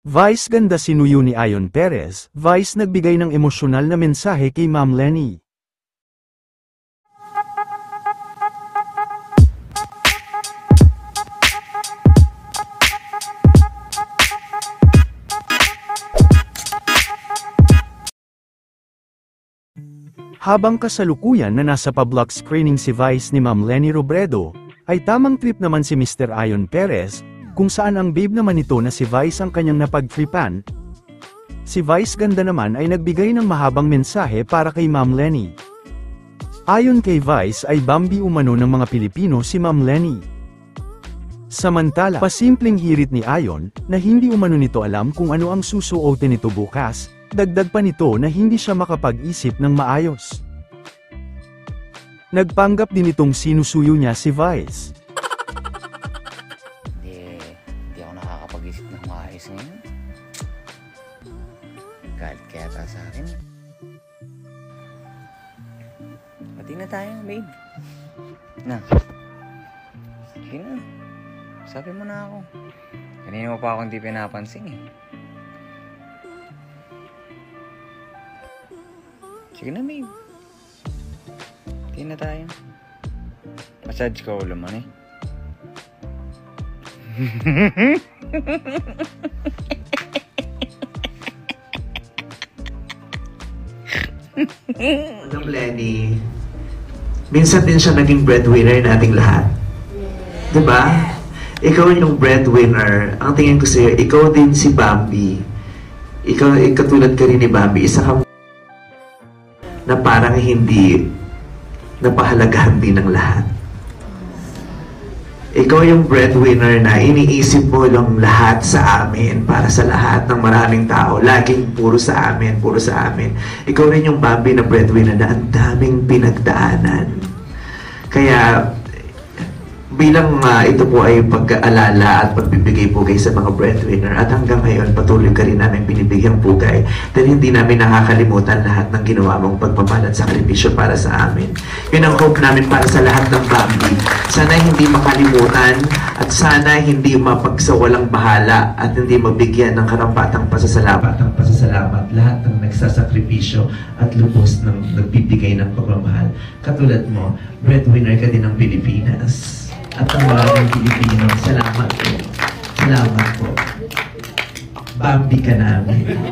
Vice ganda sinuyo ni Ayon Perez, Vice nagbigay ng emosyonal na mensahe kay Ma'am Lenny. Habang kasalukuyan na nasa pa-block screening si Vice ni Ma'am Lenny Robredo, ay tamang trip naman si Mr. Ayon Perez, kung saan ang babe naman ito na si Vice ang kanyang napag-tripan. Si Vice ganda naman ay nagbigay ng mahabang mensahe para kay Ma'am Lenny. Ayon kay Vice ay Bambi umano ng mga Pilipino si Ma'am Lenny. Samantala, pasimpleng hirit ni Ayon, na hindi umano nito alam kung ano ang susuotin nito bukas, dagdag pa nito na hindi siya makapag-isip ng maayos. Nagpanggap din itong sinusuyo niya si Vice. Hindi ako nakakapag-isip ng maayos ngayon. Galit kaya ta sa akin. Pati na tayo, babe. Na. Sige na. Sabi mo na ako. Kanina mo pa ako hindi pinapansin eh. Sige na, babe. Hindi na tayo. Massage ka ulo man eh. Alam, Lenny, minsan din siya naging breadwinner nating lahat. Diba? Ikaw yung breadwinner. Ang tingin ko sa'yo, ikaw din si Bambi. Ikaw, katulad ka rin ni Bambi. Isa kang na parang hindi napahalagahan din ng lahat. Ikaw yung breadwinner na iniisip mo lang lahat sa amin, para sa lahat ng maraming tao. Laging puro sa amin, puro sa amin. Ikaw rin yung Bambi na breadwinner na ang daming pinagdaanan. Kaya, bilang ito po ay pag-aalala at pagbibigay pugay sa mga breadwinner, at hanggang ngayon patuloy ka rin namin binibigyang pugay dahil hindi namin nakakalimutan lahat ng ginawa mong pagmamahal at sakripisyo para sa amin. Yun ang hope namin para sa lahat ng Bambi. Sana hindi makalimutan at sana hindi mapagsawalang bahala at hindi mabigyan ng karampatang pasasalamat lahat ng nagsasakripisyo at lubos ng nagbibigay ng pagmamahal. Katulad mo, breadwinner ka din ng Pilipinas. At ang maraming Pilipino, salamat po. Salamat po. Bambi ka namin.